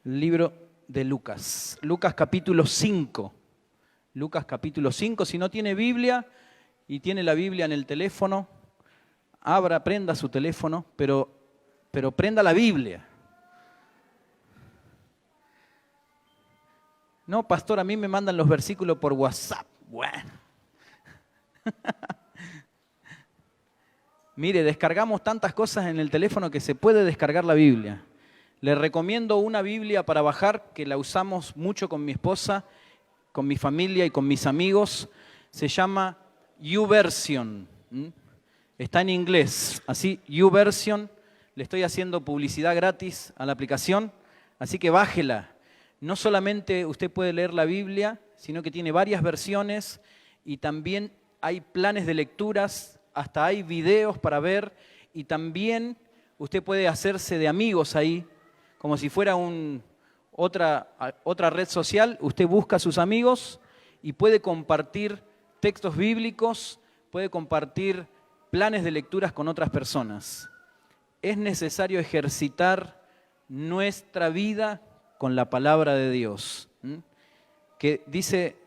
El libro de Lucas. Lucas capítulo 5. Lucas capítulo 5. Si no tiene Biblia y tiene la Biblia en el teléfono, prenda su teléfono, pero prenda la Biblia. No, pastor, a mí me mandan los versículos por WhatsApp. Bueno. Mire, descargamos tantas cosas en el teléfono que se puede descargar la Biblia. Le recomiendo una Biblia para bajar, que la usamos mucho con mi esposa, con mi familia y con mis amigos. Se llama YouVersion. Está en inglés, así, YouVersion. Le estoy haciendo publicidad gratis a la aplicación, así que bájela. No solamente usted puede leer la Biblia, sino que tiene varias versiones y también hay planes de lecturas, hasta hay videos para ver y también usted puede hacerse de amigos ahí, como si fuera otra red social. Usted busca a sus amigos y puede compartir textos bíblicos, puede compartir planes de lecturas con otras personas. Es necesario ejercitar nuestra vida con la palabra de Dios, que dice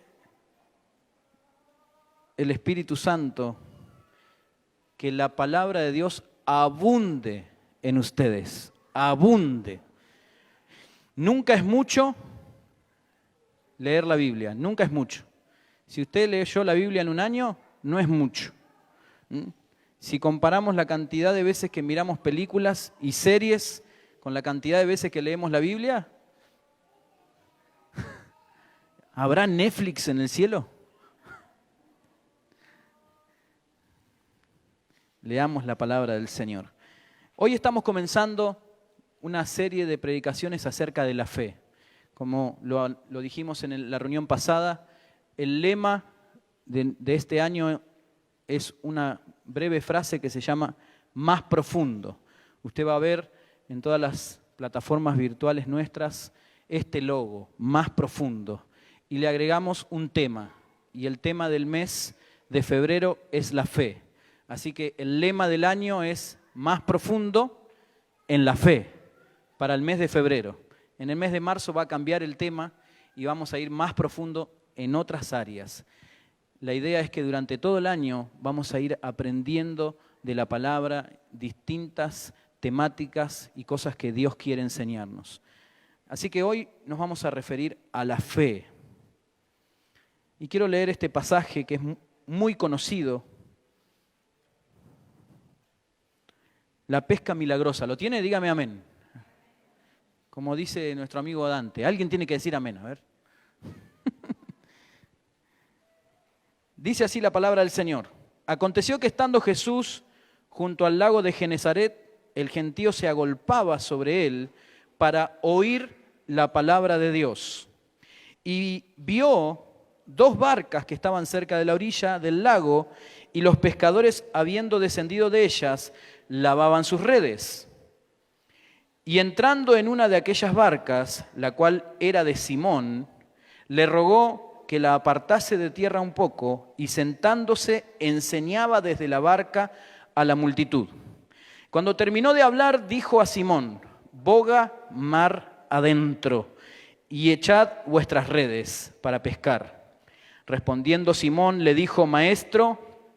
el Espíritu Santo que la palabra de Dios abunde en ustedes, abunde. Nunca es mucho leer la Biblia, nunca es mucho. Si usted leyó la Biblia en un año, no es mucho. Si comparamos la cantidad de veces que miramos películas y series con la cantidad de veces que leemos la Biblia, ¿habrá Netflix en el cielo? Leamos la palabra del Señor. Hoy estamos comenzando una serie de predicaciones acerca de la fe. Como lo dijimos en la reunión pasada, el lema de este año es una breve frase que se llama más profundo. Usted va a ver en todas las plataformas virtuales nuestras este logo, más profundo. Y le agregamos un tema, y el tema del mes de febrero es la fe. Así que el lema del año es más profundo en la fe, para el mes de febrero. En el mes de marzo va a cambiar el tema y vamos a ir más profundo en otras áreas. La idea es que durante todo el año vamos a ir aprendiendo de la palabra distintas temáticas y cosas que Dios quiere enseñarnos. Así que hoy nos vamos a referir a la fe. Y quiero leer este pasaje que es muy conocido. La pesca milagrosa. ¿Lo tiene? Dígame amén. Como dice nuestro amigo Dante. Alguien tiene que decir amén, a ver. Dice así la palabra del Señor. Aconteció que estando Jesús junto al lago de Genezaret, el gentío se agolpaba sobre él para oír la palabra de Dios. Y vio 2 barcas que estaban cerca de la orilla del lago, y los pescadores, habiendo descendido de ellas, lavaban sus redes. Y entrando en una de aquellas barcas, la cual era de Simón, le rogó que la apartase de tierra un poco, y sentándose enseñaba desde la barca a la multitud. Cuando terminó de hablar, dijo a Simón: boga mar adentro y echad vuestras redes para pescar. Respondiendo Simón le dijo: Maestro,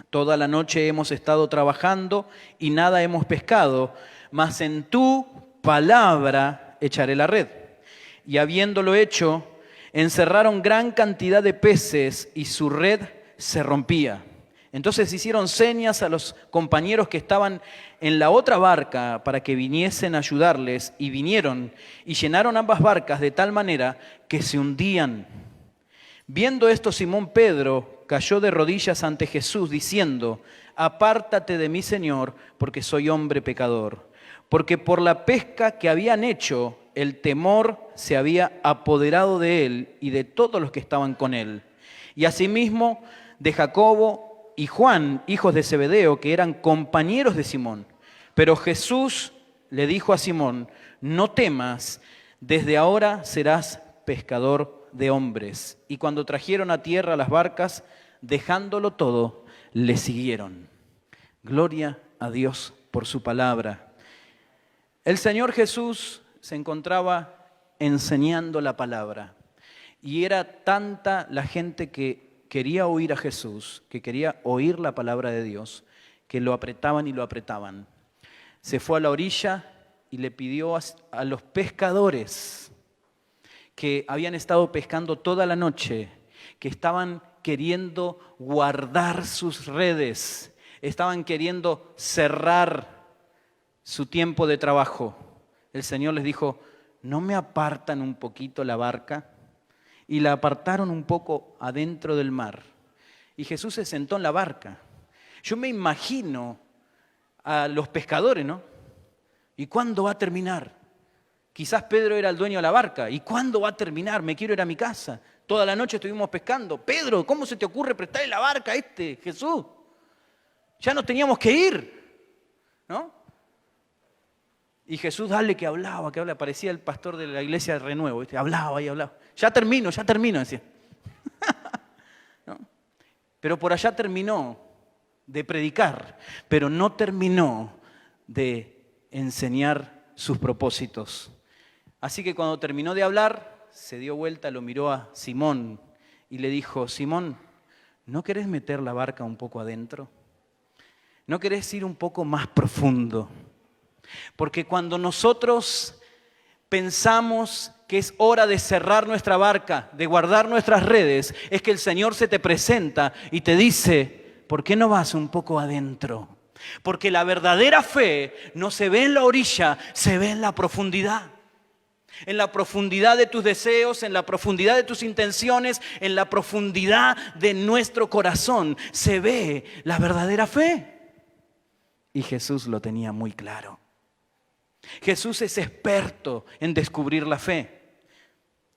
toda la noche hemos estado trabajando y nada hemos pescado, mas en tu palabra echaré la red. Y habiéndolo hecho, encerraron gran cantidad de peces y su red se rompía. Entonces hicieron señas a los compañeros que estaban en la otra barca para que viniesen a ayudarles, y vinieron y llenaron ambas barcas de tal manera que se hundían. Viendo esto, Simón Pedro cayó de rodillas ante Jesús, diciendo: apártate de mí, Señor, porque soy hombre pecador. Porque por la pesca que habían hecho, el temor se había apoderado de él y de todos los que estaban con él. Y asimismo de Jacobo y Juan, hijos de Zebedeo, que eran compañeros de Simón. Pero Jesús le dijo a Simón: no temas, desde ahora serás pescador de hombres. Y cuando trajeron a tierra las barcas, dejándolo todo, le siguieron. Gloria a Dios por su palabra. El Señor Jesús se encontraba enseñando la palabra. Y era tanta la gente que quería oír a Jesús, que quería oír la palabra de Dios, que lo apretaban y lo apretaban. Se fue a la orilla y le pidió a los pescadores que habían estado pescando toda la noche, que estaban queriendo guardar sus redes, estaban queriendo cerrar su tiempo de trabajo. El Señor les dijo, ¿no me apartan un poquito la barca? Y la apartaron un poco adentro del mar. Y Jesús se sentó en la barca. Yo me imagino a los pescadores, ¿no? ¿Y cuándo va a terminar? Quizás Pedro era el dueño de la barca. ¿Y cuándo va a terminar? Me quiero ir a mi casa. Toda la noche estuvimos pescando. Pedro, ¿cómo se te ocurre prestarle la barca a Jesús? Ya nos teníamos que ir, ¿no? Y Jesús, dale que hablaba, parecía el pastor de la iglesia de Renuevo, ¿viste? Hablaba y hablaba. Ya termino, decía. ¿No? Pero por allá terminó de predicar, pero no terminó de enseñar sus propósitos. Así que cuando terminó de hablar, se dio vuelta, lo miró a Simón y le dijo, Simón, ¿no querés meter la barca un poco adentro? ¿No querés ir un poco más profundo? Porque cuando nosotros pensamos que es hora de cerrar nuestra barca, de guardar nuestras redes, es que el Señor se te presenta y te dice, ¿por qué no vas un poco adentro? Porque la verdadera fe no se ve en la orilla, se ve en la profundidad. En la profundidad de tus deseos, en la profundidad de tus intenciones, en la profundidad de nuestro corazón, se ve la verdadera fe. Y Jesús lo tenía muy claro. Jesús es experto en descubrir la fe.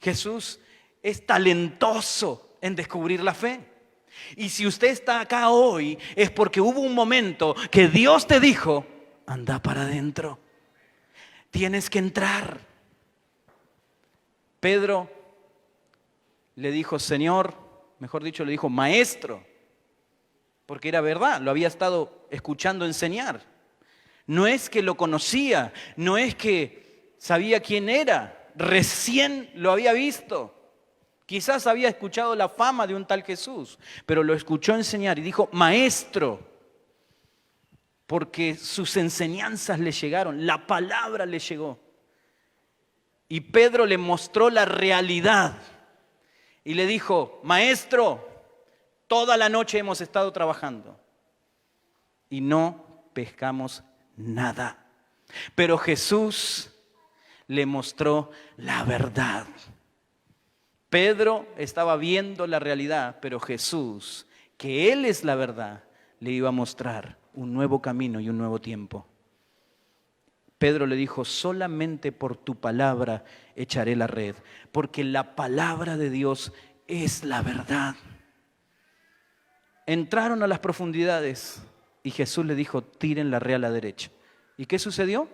Jesús es talentoso en descubrir la fe. Y si usted está acá hoy es porque hubo un momento que Dios te dijo, anda para adentro. Tienes que entrar. Pedro le dijo, Señor, mejor dicho, le dijo, Maestro, porque era verdad, lo había estado escuchando enseñar. No es que lo conocía, no es que sabía quién era, recién lo había visto. Quizás había escuchado la fama de un tal Jesús, pero lo escuchó enseñar y dijo, Maestro, porque sus enseñanzas le llegaron, la palabra le llegó. Y Pedro le mostró la realidad y le dijo, Maestro, toda la noche hemos estado trabajando y no pescamos nada. Pero Jesús le mostró la verdad. Pedro estaba viendo la realidad, pero Jesús, que Él es la verdad, le iba a mostrar un nuevo camino y un nuevo tiempo. Pedro le dijo, solamente por tu palabra echaré la red, porque la palabra de Dios es la verdad. Entraron a las profundidades y Jesús le dijo, tiren la red a la derecha. ¿Y qué sucedió?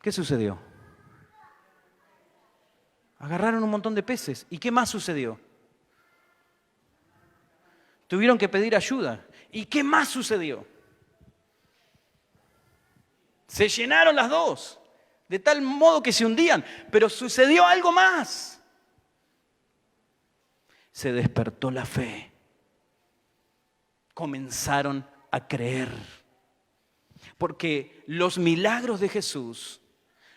¿Qué sucedió? Agarraron un montón de peces. ¿Y qué más sucedió? Tuvieron que pedir ayuda. ¿Y qué más sucedió? Se llenaron las dos, de tal modo que se hundían. Pero sucedió algo más. Se despertó la fe. Comenzaron a creer. Porque los milagros de Jesús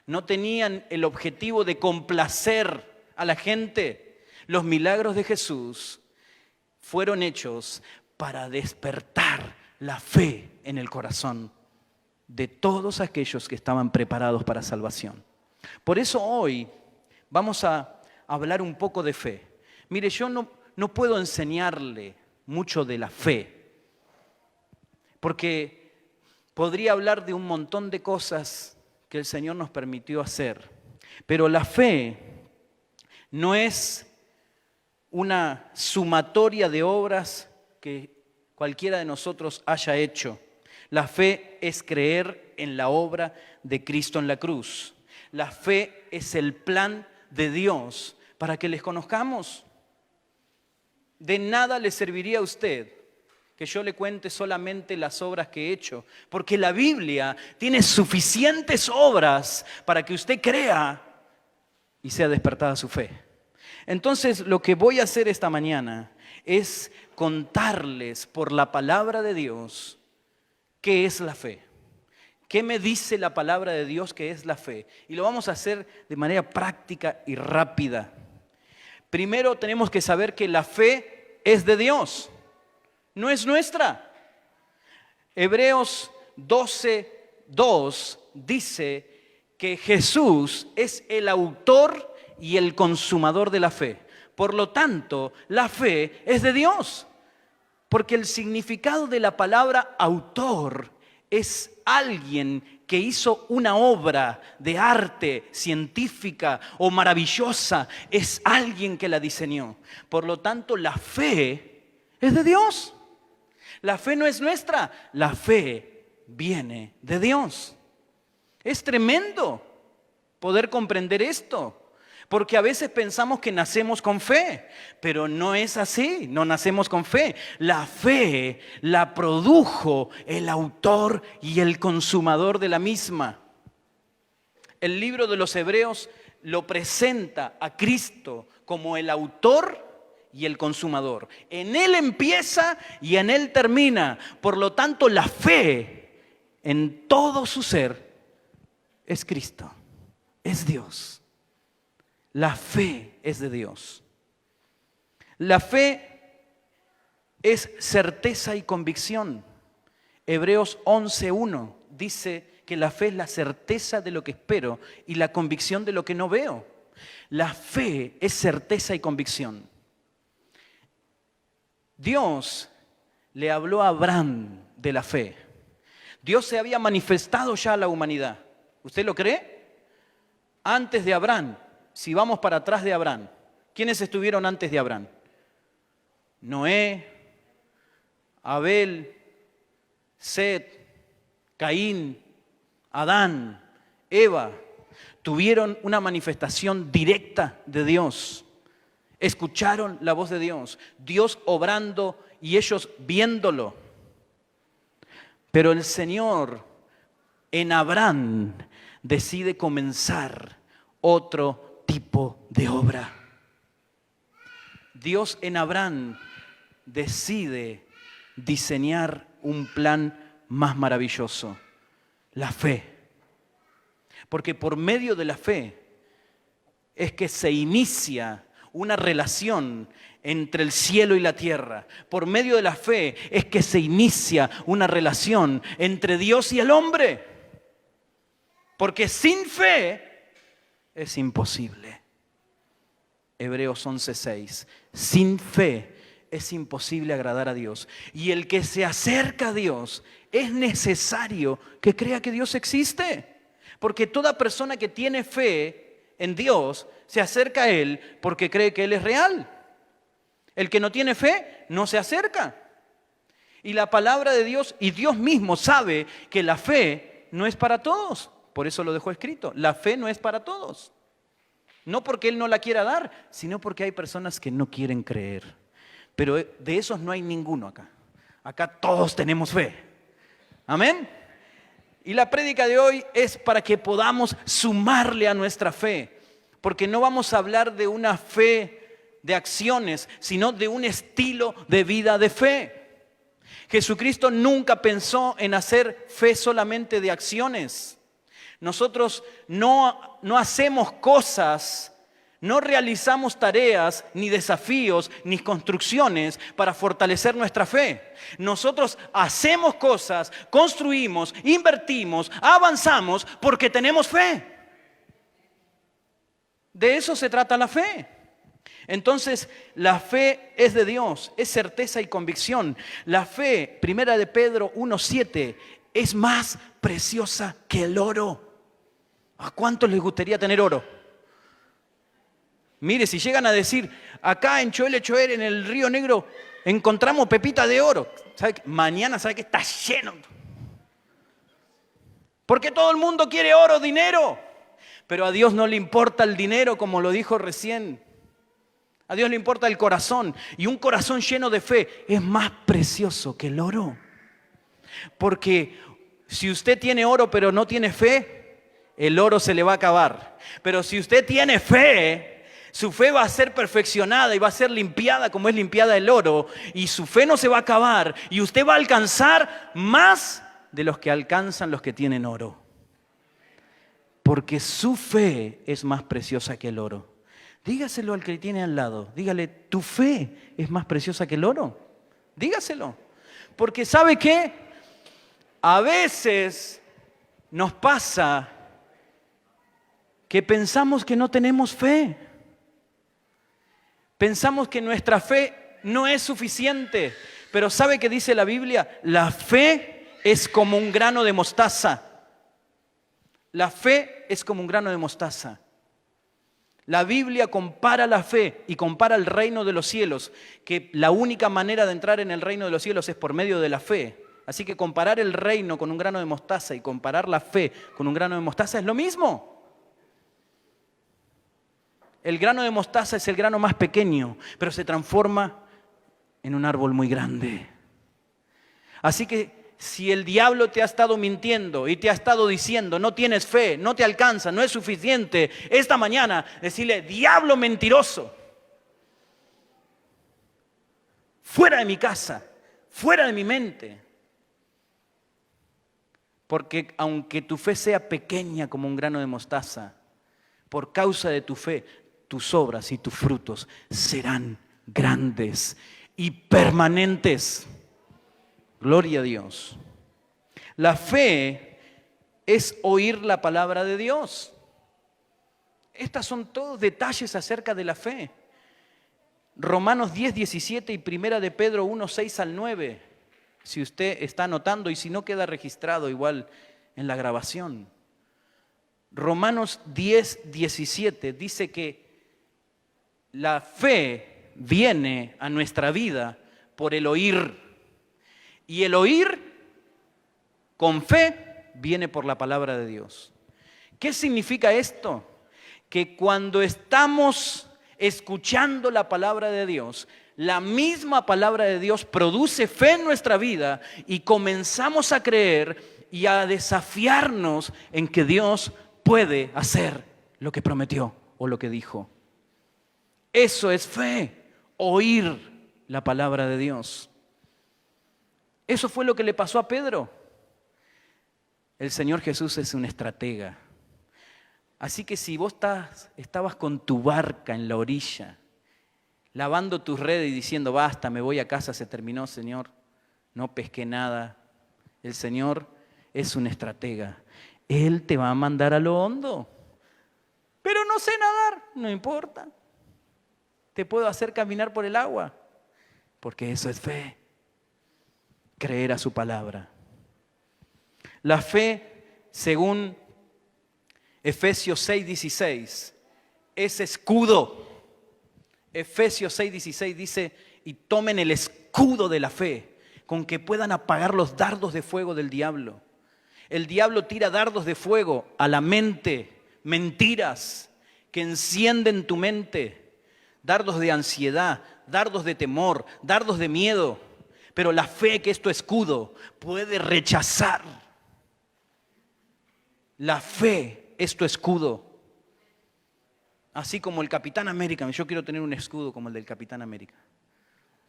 no tenían el objetivo de complacer a la gente. Los milagros de Jesús fueron hechos para despertar la fe en el corazón de todos aquellos que estaban preparados para salvación. Por eso hoy vamos a hablar un poco de fe. Mire, yo no puedo enseñarle mucho de la fe, porque podría hablar de un montón de cosas que el Señor nos permitió hacer. Pero la fe no es una sumatoria de obras que cualquiera de nosotros haya hecho. La fe es creer en la obra de Cristo en la cruz. La fe es el plan de Dios para que les conozcamos. De nada le serviría a usted que yo le cuente solamente las obras que he hecho, porque la Biblia tiene suficientes obras para que usted crea y sea despertada su fe. Entonces, lo que voy a hacer esta mañana es contarles por la palabra de Dios qué es la fe. ¿Qué me dice la palabra de Dios que es la fe? Y lo vamos a hacer de manera práctica y rápida. Primero tenemos que saber que la fe es de Dios, no es nuestra. Hebreos 12:2 dice que Jesús es el autor y el consumador de la fe. Por lo tanto, la fe es de Dios, porque el significado de la palabra autor es alguien que hizo una obra de arte científica o maravillosa, es alguien que la diseñó. Por lo tanto, la fe es de Dios. La fe no es nuestra, la fe viene de Dios. Es tremendo poder comprender esto, porque a veces pensamos que nacemos con fe, pero no es así, no nacemos con fe. La fe la produjo el autor y el consumador de la misma. El libro de los Hebreos lo presenta a Cristo como el autor y el consumador. En Él empieza y en Él termina. Por lo tanto, la fe en todo su ser es Cristo, es Dios. La fe es de Dios. La fe es certeza y convicción. Hebreos 11:1 dice que la fe es la certeza de lo que espero y la convicción de lo que no veo. La fe es certeza y convicción. Dios le habló a Abraham de la fe. Dios se había manifestado ya a la humanidad. ¿Usted lo cree? Antes de Abraham. Si vamos para atrás de Abraham, ¿quiénes estuvieron antes de Abraham? Noé, Abel, Set, Caín, Adán, Eva. Tuvieron una manifestación directa de Dios. Escucharon la voz de Dios, Dios obrando y ellos viéndolo. Pero el Señor en Abraham decide comenzar otro tipo de obra. Dios en Abraham decide diseñar un plan más maravilloso, la fe. Porque por medio de la fe es que se inicia una relación entre el cielo y la tierra. Por medio de la fe es que se inicia una relación entre Dios y el hombre. Porque sin fe es imposible. Hebreos 11:6. Sin fe es imposible agradar a Dios. Y el que se acerca a Dios es necesario que crea que Dios existe. Porque toda persona que tiene fe en Dios se acerca a Él porque cree que Él es real. El que no tiene fe no se acerca. Y la palabra de Dios y Dios mismo sabe que la fe no es para todos. Por eso lo dejó escrito. La fe no es para todos. No porque Él no la quiera dar, sino porque hay personas que no quieren creer. Pero de esos no hay ninguno acá. Acá todos tenemos fe. Amén. Y la prédica de hoy es para que podamos sumarle a nuestra fe. Porque no vamos a hablar de una fe de acciones, sino de un estilo de vida de fe. Jesucristo nunca pensó en hacer fe solamente de acciones. Nosotros no hacemos cosas, no realizamos tareas, ni desafíos, ni construcciones para fortalecer nuestra fe. Nosotros hacemos cosas, construimos, invertimos, avanzamos porque tenemos fe. De eso se trata la fe. Entonces, la fe es de Dios, es certeza y convicción. La fe, 1 de Pedro 1:7, es más preciosa que el oro. ¿A cuántos les gustaría tener oro? Mire, si llegan a decir, acá en Choel Echoer, en el Río Negro, encontramos pepita de oro. ¿Sabe qué? Mañana sabe que está lleno. Porque todo el mundo quiere oro, dinero. Pero a Dios no le importa el dinero, como lo dijo recién. A Dios le importa el corazón. Y un corazón lleno de fe es más precioso que el oro. Porque si usted tiene oro pero no tiene fe, el oro se le va a acabar. Pero si usted tiene fe, su fe va a ser perfeccionada y va a ser limpiada como es limpiada el oro. Y su fe no se va a acabar. Y usted va a alcanzar más de los que alcanzan los que tienen oro. Porque su fe es más preciosa que el oro. Dígaselo al que tiene al lado. Dígale, ¿tu fe es más preciosa que el oro? Dígaselo. Porque ¿sabe qué? A veces nos pasa que pensamos que no tenemos fe. Pensamos que nuestra fe no es suficiente. Pero ¿sabe qué dice la Biblia? La fe es como un grano de mostaza. La fe es como un grano de mostaza. La Biblia compara la fe y compara el reino de los cielos, que la única manera de entrar en el reino de los cielos es por medio de la fe. Así que comparar el reino con un grano de mostaza y comparar la fe con un grano de mostaza es lo mismo. El grano de mostaza es el grano más pequeño, pero se transforma en un árbol muy grande. Así que si el diablo te ha estado mintiendo y te ha estado diciendo no tienes fe, no te alcanza, no es suficiente, esta mañana decirle, diablo mentiroso, fuera de mi casa, fuera de mi mente. Porque aunque tu fe sea pequeña como un grano de mostaza, por causa de tu fe, tus obras y tus frutos serán grandes y permanentes. Gloria a Dios. La fe es oír la palabra de Dios. Estos son todos detalles acerca de la fe. Romanos 10, 17 y Primera de Pedro 1, 6 al 9. Si usted está anotando y si no queda registrado igual en la grabación. Romanos 10, 17 dice que la fe viene a nuestra vida por el oír. Y el oír con fe viene por la palabra de Dios. ¿Qué significa esto? Que cuando estamos escuchando la palabra de Dios, la misma palabra de Dios produce fe en nuestra vida y comenzamos a creer y a desafiarnos en que Dios puede hacer lo que prometió o lo que dijo. Eso es fe, oír la palabra de Dios. Eso fue lo que le pasó a Pedro. El Señor Jesús es un estratega. Así que si vos estabas con tu barca en la orilla, lavando tus redes y diciendo, basta, me voy a casa, se terminó, Señor, no pesqué nada. El Señor es un estratega. Él te va a mandar a lo hondo. Pero no sé nadar, no importa. Te puedo hacer caminar por el agua, porque eso es fe. Creer a su palabra. La fe, según Efesios 6:16, es escudo. Efesios 6:16 dice, y tomen el escudo de la fe, con que puedan apagar los dardos de fuego del diablo. El diablo tira dardos de fuego a la mente, mentiras que encienden tu mente, dardos de ansiedad, dardos de temor, dardos de miedo. Pero la fe, que es tu escudo, puede rechazar. La fe es tu escudo. Así como el Capitán América. Yo quiero tener un escudo como el del Capitán América.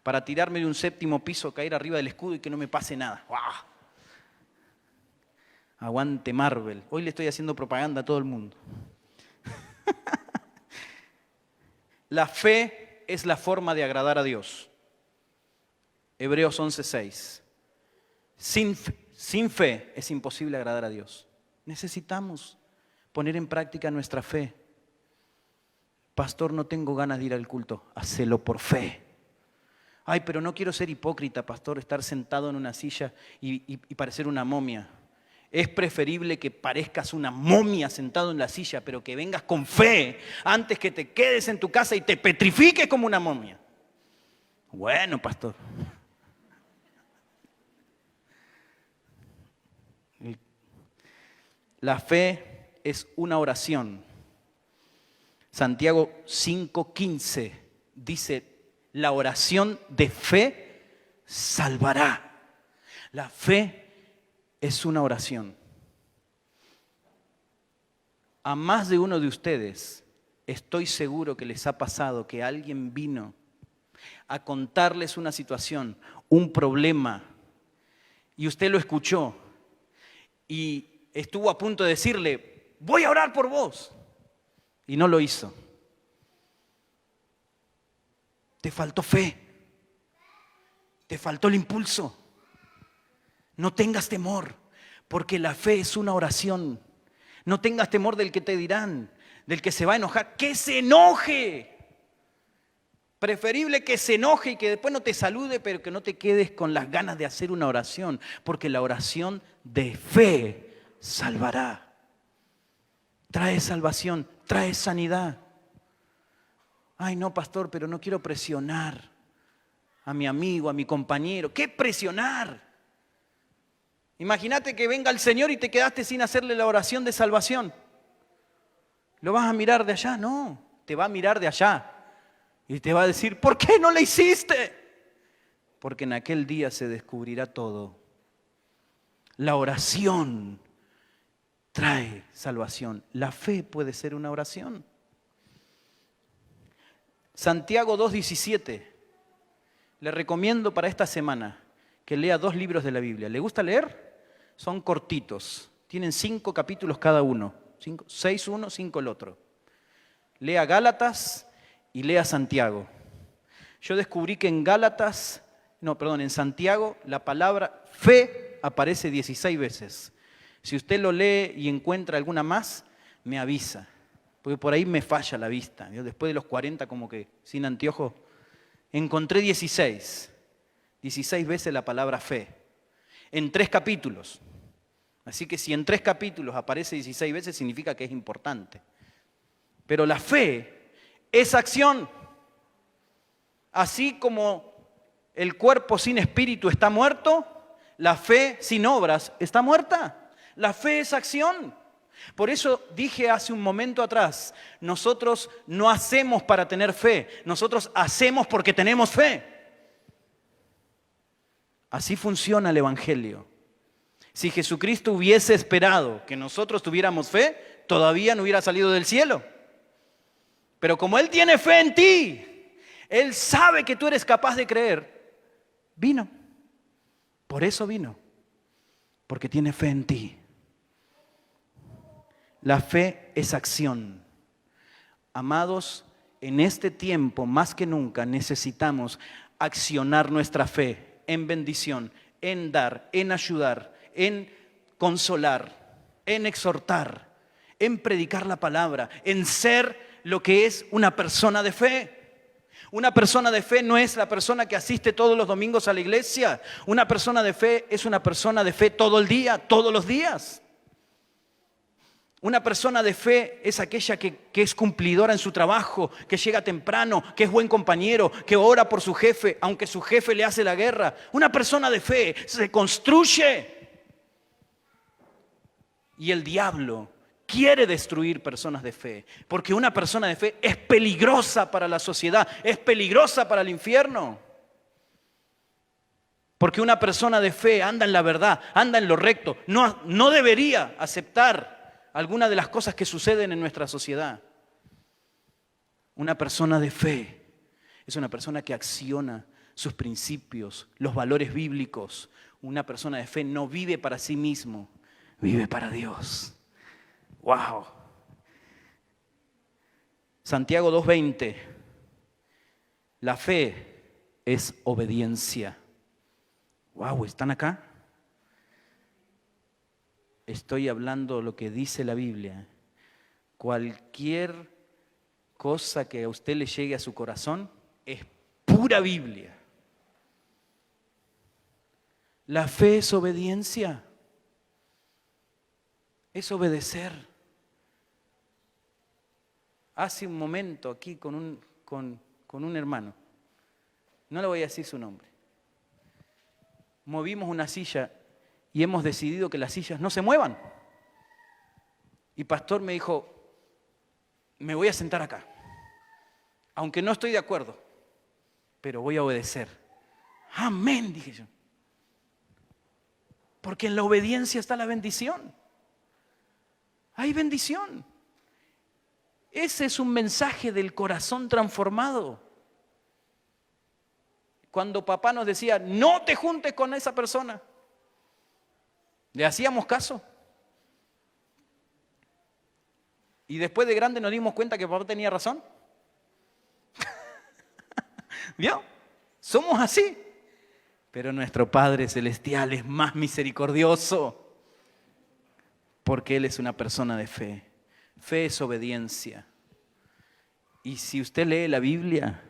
Para tirarme de un 7º piso, caer arriba del escudo y que no me pase nada. ¡Wow! Aguante Marvel. Hoy le estoy haciendo propaganda a todo el mundo. La fe es la forma de agradar a Dios. Hebreos 11:6. Sin fe es imposible agradar a Dios. Necesitamos poner en práctica nuestra fe. Pastor, no tengo ganas de ir al culto. Hacelo por fe. Ay, pero no quiero ser hipócrita, pastor, estar sentado en una silla y parecer una momia. Es preferible que parezcas una momia sentado en la silla, pero que vengas con fe antes que te quedes en tu casa y te petrifiques como una momia. Bueno, pastor. La fe es una oración. Santiago 5:15 dice, la oración de fe salvará. La fe es una oración. A más de uno de ustedes, estoy seguro que les ha pasado que alguien vino a contarles una situación, un problema, y usted lo escuchó y estuvo a punto de decirle, voy a orar por vos, y no lo hizo. Te faltó fe, te faltó el impulso. No tengas temor, porque la fe es una oración. No tengas temor del que te dirán, del que se va a enojar. ¡Que se enoje! Preferible que se enoje y que después no te salude, pero que no te quedes con las ganas de hacer una oración, porque la oración de fe salvará. Trae salvación, trae sanidad. Ay, no, pastor, pero no quiero presionar a mi amigo, a mi compañero. ¿Qué presionar? Imagínate que venga el Señor y te quedaste sin hacerle la oración de salvación. ¿Lo vas a mirar de allá? No, te va a mirar de allá. Y te va a decir, ¿por qué no le hiciste? Porque en aquel día se descubrirá todo. La oración trae salvación. La fe puede ser una oración. Santiago 2:17. Le recomiendo para esta semana que lea 2 libros de la Biblia. ¿Le gusta leer? Son cortitos. Tienen 5 capítulos cada uno. 6 uno, 5 el otro. Lea Gálatas y lea Santiago. Yo descubrí que en Santiago la palabra fe aparece 16 veces. Si usted lo lee y encuentra alguna más, me avisa, porque por ahí me falla la vista. Yo después de los 40, como que sin anteojos, encontré 16 veces la palabra fe, en 3 capítulos. Así que si en 3 capítulos aparece 16 veces, significa que es importante. Pero la fe es acción. Así como el cuerpo sin espíritu está muerto, la fe sin obras está muerta. La fe es acción. Por eso dije hace un momento atrás, nosotros no hacemos para tener fe, nosotros hacemos porque tenemos fe. Así funciona el Evangelio. Si Jesucristo hubiese esperado que nosotros tuviéramos fe, todavía no hubiera salido del cielo. Pero como Él tiene fe en ti, Él sabe que tú eres capaz de creer, vino. Por eso vino, porque tiene fe en ti. La fe es acción. Amados, en este tiempo más que nunca necesitamos accionar nuestra fe en bendición, en dar, en ayudar, en consolar, en exhortar, en predicar la palabra, en ser lo que es una persona de fe. Una persona de fe no es la persona que asiste todos los domingos a la iglesia. Una persona de fe es una persona de fe todo el día, todos los días. Una persona de fe es aquella que es cumplidora en su trabajo, que llega temprano, que es buen compañero, que ora por su jefe, aunque su jefe le hace la guerra. Una persona de fe se construye. Y el diablo quiere destruir personas de fe, porque una persona de fe es peligrosa para la sociedad, es peligrosa para el infierno. Porque una persona de fe anda en la verdad, anda en lo recto, no debería aceptar alguna de las cosas que suceden en nuestra sociedad. Una persona de fe es una persona que acciona sus principios, los valores bíblicos. Una persona de fe no vive para sí mismo, vive para Dios. ¡Wow! Santiago 2:20. La fe es obediencia. ¡Wow! ¿Están acá? Estoy hablando lo que dice la Biblia. Cualquier cosa que a usted le llegue a su corazón es pura Biblia. La fe es obediencia. Es obedecer. Hace un momento aquí con un hermano, no le voy a decir su nombre, movimos una silla y hemos decidido que las sillas no se muevan. Y pastor me dijo, me voy a sentar acá, aunque no estoy de acuerdo. pero voy a obedecer. Amén, dije yo. Porque en la obediencia está la bendición. Hay bendición. Ese es un mensaje del corazón transformado. Cuando papá nos decía, no te juntes con esa persona, ¿le hacíamos caso? Y después de grande nos dimos cuenta que papá tenía razón. ¿Vio? Somos así. Pero nuestro Padre Celestial es más misericordioso, porque Él es una persona de fe. Fe es obediencia. Y si usted lee la Biblia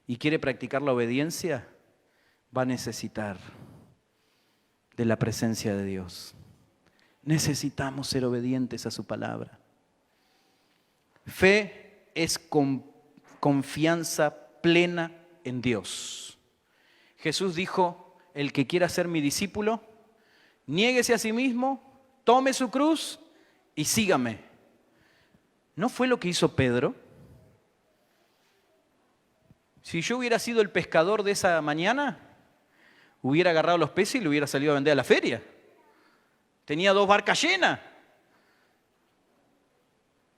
y quiere practicar la obediencia, va a necesitar de la presencia de Dios. Necesitamos ser obedientes a su palabra. Fe es confianza plena en Dios. Jesús dijo, el que quiera ser mi discípulo, niéguese a sí mismo, tome su cruz y sígame. ¿No fue lo que hizo Pedro? Si yo hubiera sido el pescador de esa mañana, hubiera agarrado los peces y lo hubiera salido a vender a la feria. Tenía 2 barcas llenas.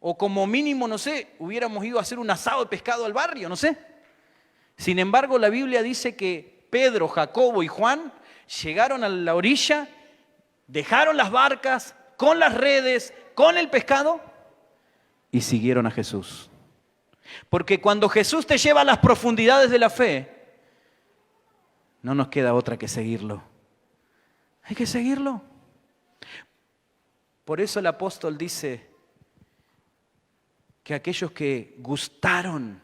O como mínimo, no sé, hubiéramos ido a hacer un asado de pescado al barrio, no sé. Sin embargo, la Biblia dice que Pedro, Jacobo y Juan llegaron a la orilla, dejaron las barcas con las redes, con el pescado y siguieron a Jesús. Porque cuando Jesús te lleva a las profundidades de la fe, no nos queda otra que seguirlo. Hay que seguirlo. Por eso el apóstol dice que aquellos que gustaron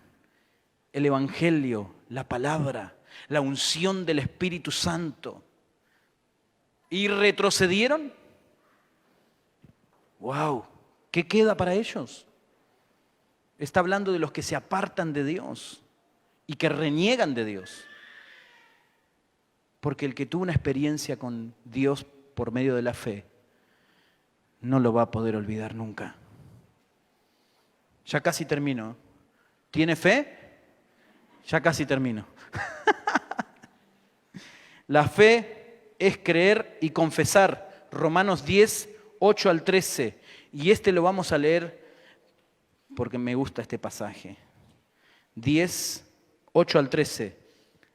el Evangelio, la palabra, la unción del Espíritu Santo y retrocedieron, ¡wow! ¿Qué queda para ellos? Está hablando de los que se apartan de Dios y que reniegan de Dios. Porque el que tuvo una experiencia con Dios por medio de la fe, no lo va a poder olvidar nunca. Ya casi termino. ¿Tiene fe? Ya casi termino. La fe es creer y confesar. Romanos 10, 8 al 13. Y lo vamos a leer porque me gusta este pasaje. 10, 8 al 13.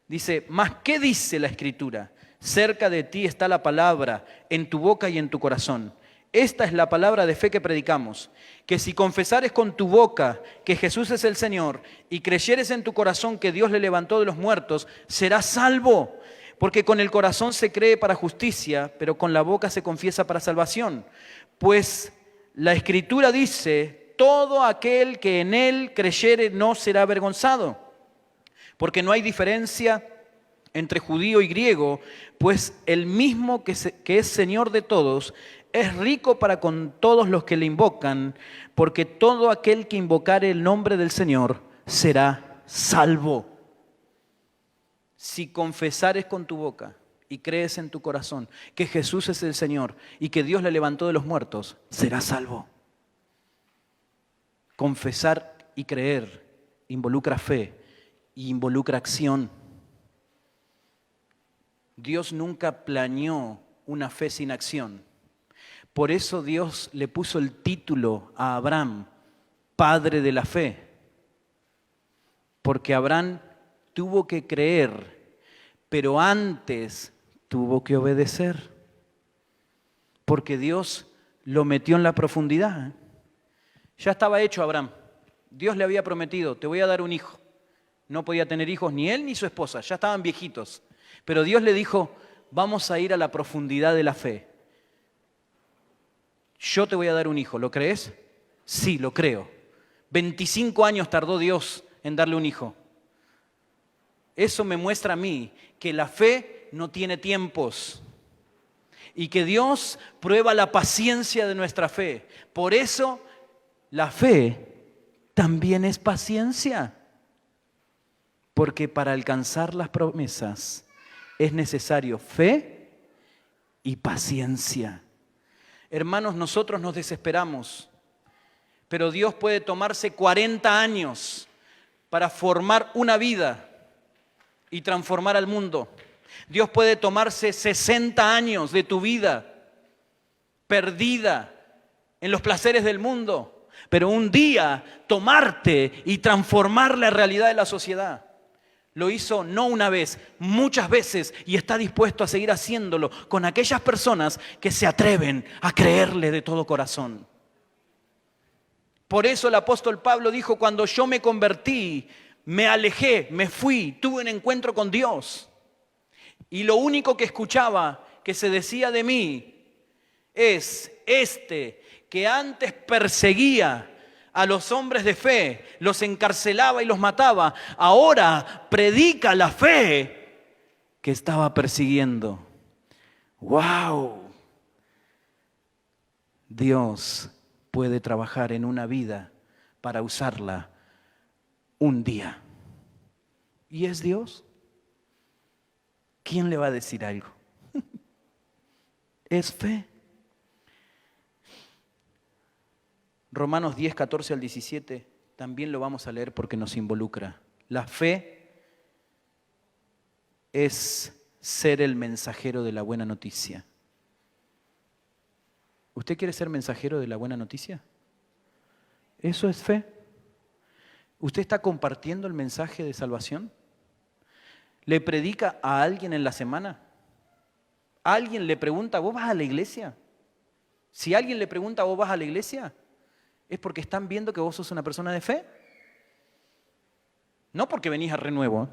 Dice, ¿mas qué dice la Escritura? Cerca de ti está la palabra, en tu boca y en tu corazón. Esta es la palabra de fe que predicamos, que si confesares con tu boca que Jesús es el Señor y creyeres en tu corazón que Dios le levantó de los muertos, serás salvo. Porque con el corazón se cree para justicia, pero con la boca se confiesa para salvación. Pues la Escritura dice, todo aquel que en Él creyere no será avergonzado. Porque no hay diferencia entre judío y griego, pues el mismo que es Señor de todos, es rico para con todos los que le invocan, porque todo aquel que invocare el nombre del Señor será salvo. Si confesares con tu boca y crees en tu corazón que Jesús es el Señor y que Dios le levantó de los muertos, serás salvo. Confesar y creer involucra fe y involucra acción. Dios nunca planeó una fe sin acción. Por eso Dios le puso el título a Abraham, Padre de la Fe. Porque Abraham tuvo que creer, pero antes tuvo que obedecer. Porque Dios lo metió en la profundidad. Ya estaba hecho Abraham. Dios le había prometido, te voy a dar un hijo. No podía tener hijos ni él ni su esposa, ya estaban viejitos. Pero Dios le dijo, vamos a ir a la profundidad de la fe. Yo te voy a dar un hijo, ¿lo crees? Sí, lo creo. 25 años tardó Dios en darle un hijo. Eso me muestra a mí que la fe no tiene tiempos y que Dios prueba la paciencia de nuestra fe. Por eso la fe también es paciencia, porque para alcanzar las promesas es necesario fe y paciencia. Hermanos, nosotros nos desesperamos, pero Dios puede tomarse 40 años para formar una vida y transformar al mundo. Dios puede tomarse 60 años de tu vida perdida en los placeres del mundo, pero un día tomarte y transformar la realidad de la sociedad. Lo hizo no una vez, muchas veces, y está dispuesto a seguir haciéndolo con aquellas personas que se atreven a creerle de todo corazón. Por eso el apóstol Pablo dijo, cuando yo me convertí, me alejé, me fui, tuve un encuentro con Dios. Y lo único que escuchaba que se decía de mí es, que antes perseguía a los hombres de fe, los encarcelaba y los mataba, ahora predica la fe que estaba persiguiendo. ¡Wow! Dios puede trabajar en una vida para usarla un día. ¿Y es Dios? ¿Quién le va a decir algo? Es fe. Romanos 10, 14 al 17, también lo vamos a leer porque nos involucra. La fe es ser el mensajero de la buena noticia. ¿Usted quiere ser mensajero de la buena noticia? Eso es fe. ¿Usted está compartiendo el mensaje de salvación? ¿Le predica a alguien en la semana? ¿Alguien le pregunta, ¿vos vas a la iglesia? Si alguien le pregunta, ¿vos vas a la iglesia? Es porque están viendo que vos sos una persona de fe. No porque venís a Renuevo.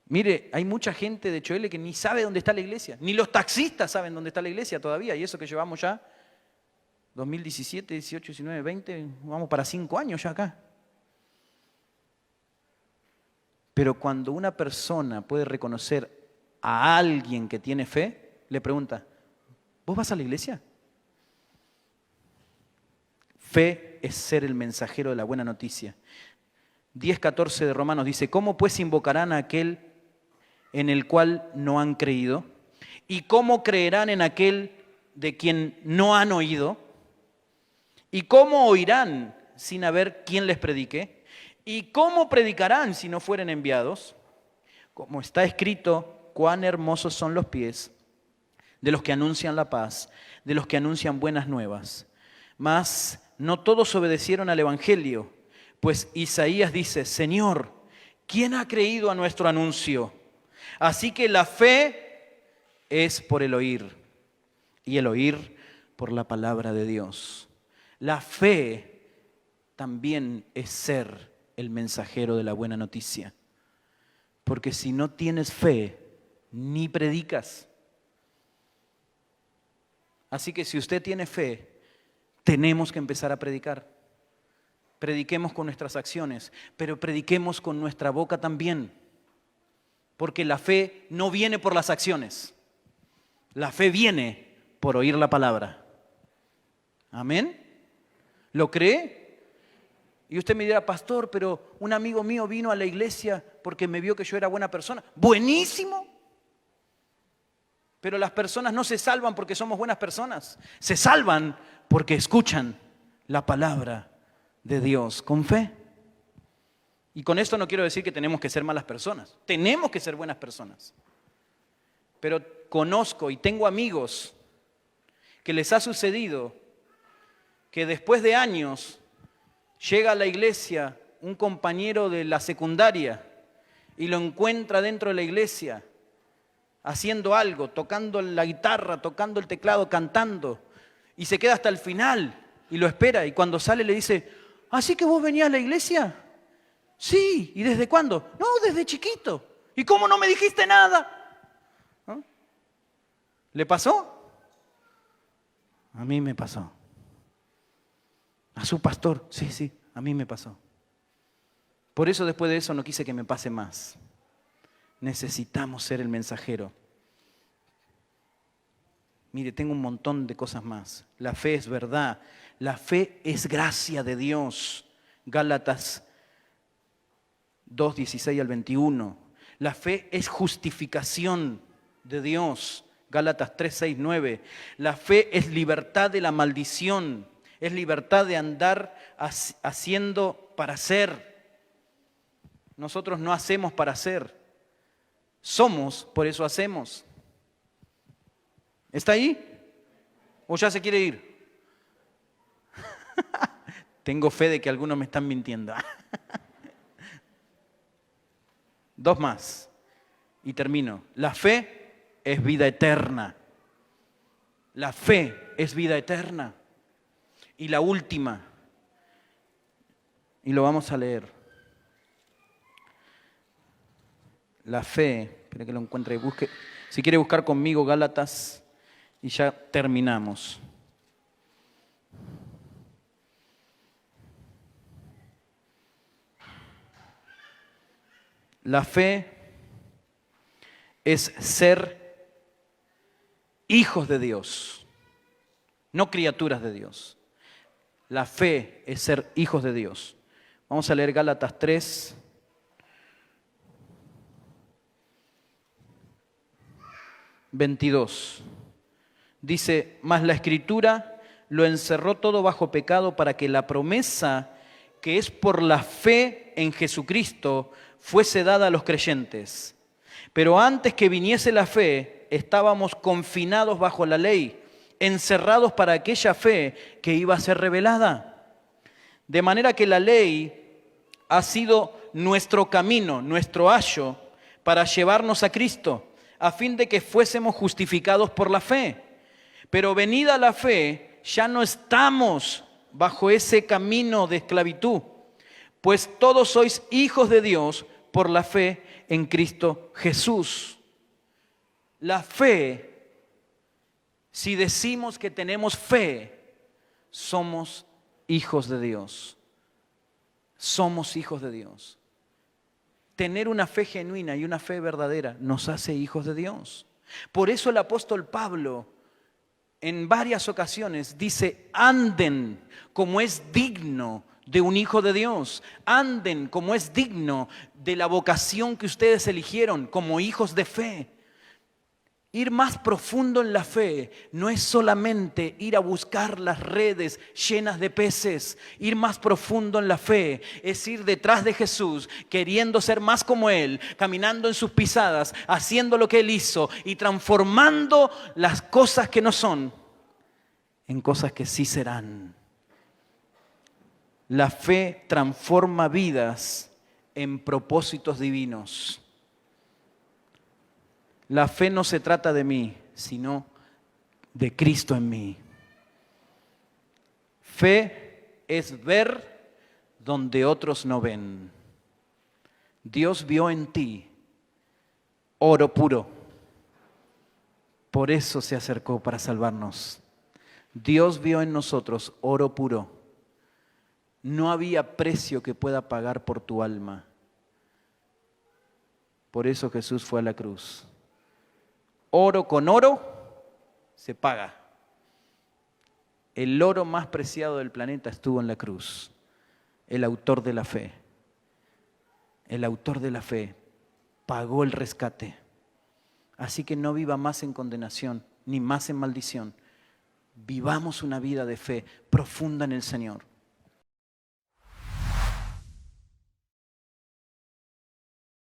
Mire, hay mucha gente de Choele que ni sabe dónde está la iglesia. Ni los taxistas saben dónde está la iglesia todavía. Y eso que llevamos ya 2017, 18, 19, 20, vamos para 5 años ya acá. Pero cuando una persona puede reconocer a alguien que tiene fe, le pregunta, ¿vos vas a la iglesia? Fe es ser el mensajero de la buena noticia. 10:14 de Romanos dice, ¿cómo pues invocarán a aquel en el cual no han creído? ¿Y cómo creerán en aquel de quien no han oído? ¿Y cómo oirán sin haber quien les predique? ¿Y cómo predicarán si no fueren enviados? Como está escrito, cuán hermosos son los pies de los que anuncian la paz, de los que anuncian buenas nuevas. Mas no todos obedecieron al Evangelio, pues Isaías dice, Señor, ¿quién ha creído a nuestro anuncio? Así que la fe es por el oír, y el oír por la palabra de Dios. La fe también es ser el mensajero de la buena noticia, porque si no tienes fe, ni predicas. Así que si usted tiene fe, tenemos que empezar a predicar. Prediquemos con nuestras acciones, pero prediquemos con nuestra boca también. Porque la fe no viene por las acciones. La fe viene por oír la palabra. ¿Amén? ¿Lo cree? Y usted me dirá, pastor, pero un amigo mío vino a la iglesia porque me vio que yo era buena persona. ¡Buenísimo! Pero las personas no se salvan porque somos buenas personas. Se salvan porque escuchan la palabra de Dios con fe. Y con esto no quiero decir que tenemos que ser malas personas. Tenemos que ser buenas personas. Pero conozco y tengo amigos que les ha sucedido que después de años llega a la iglesia un compañero de la secundaria y lo encuentra dentro de la iglesia haciendo algo, tocando la guitarra, tocando el teclado, cantando, y se queda hasta el final y lo espera, y cuando sale le dice, ¿así que vos venías a la iglesia? Sí, ¿y desde cuándo? No, desde chiquito. ¿Y cómo no me dijiste nada? ¿No? ¿Le pasó? A mí me pasó. A su pastor, sí, a mí me pasó. Por eso después de eso no quise que me pase más. Necesitamos ser el mensajero. Mire, tengo un montón de cosas más. La fe es verdad. La fe es gracia de Dios. Gálatas 2, 16 al 21. La fe es justificación de Dios. Gálatas 3, 6, 9. La fe es libertad de la maldición. Es libertad de andar haciendo para ser. Nosotros no hacemos para hacer. Somos, por eso hacemos. ¿Está ahí? ¿O ya se quiere ir? Tengo fe de que algunos me están mintiendo. 2 más. Y termino. La fe es vida eterna. La fe es vida eterna. Y la última. Y lo vamos a leer. La fe, espera que lo encuentre y busque. Si quiere buscar conmigo Gálatas y ya terminamos. La fe es ser hijos de Dios, no criaturas de Dios. La fe es ser hijos de Dios. Vamos a leer Gálatas 3. Dice, mas la Escritura lo encerró todo bajo pecado para que la promesa que es por la fe en Jesucristo fuese dada a los creyentes. Pero antes que viniese la fe, estábamos confinados bajo la ley, encerrados para aquella fe que iba a ser revelada. De manera que la ley ha sido nuestro camino, nuestro ayo, para llevarnos a Cristo, a fin de que fuésemos justificados por la fe. Pero venida la fe, ya no estamos bajo ese camino de esclavitud, pues todos sois hijos de Dios por la fe en Cristo Jesús. La fe, si decimos que tenemos fe, somos hijos de Dios. Somos hijos de Dios. Tener una fe genuina y una fe verdadera nos hace hijos de Dios. Por eso el apóstol Pablo en varias ocasiones dice, anden como es digno de un hijo de Dios. Anden como es digno de la vocación que ustedes eligieron como hijos de fe. Ir más profundo en la fe no es solamente ir a buscar las redes llenas de peces. Ir más profundo en la fe es ir detrás de Jesús, queriendo ser más como Él, caminando en sus pisadas, haciendo lo que Él hizo y transformando las cosas que no son en cosas que sí serán. La fe transforma vidas en propósitos divinos. La fe no se trata de mí, sino de Cristo en mí. Fe es ver donde otros no ven. Dios vio en ti oro puro. Por eso se acercó para salvarnos. Dios vio en nosotros oro puro. No había precio que pueda pagar por tu alma. Por eso Jesús fue a la cruz. Oro con oro se paga. El oro más preciado del planeta estuvo en la cruz. El autor de la fe. El autor de la fe pagó el rescate. Así que no viva más en condenación, ni más en maldición. Vivamos una vida de fe profunda en el Señor.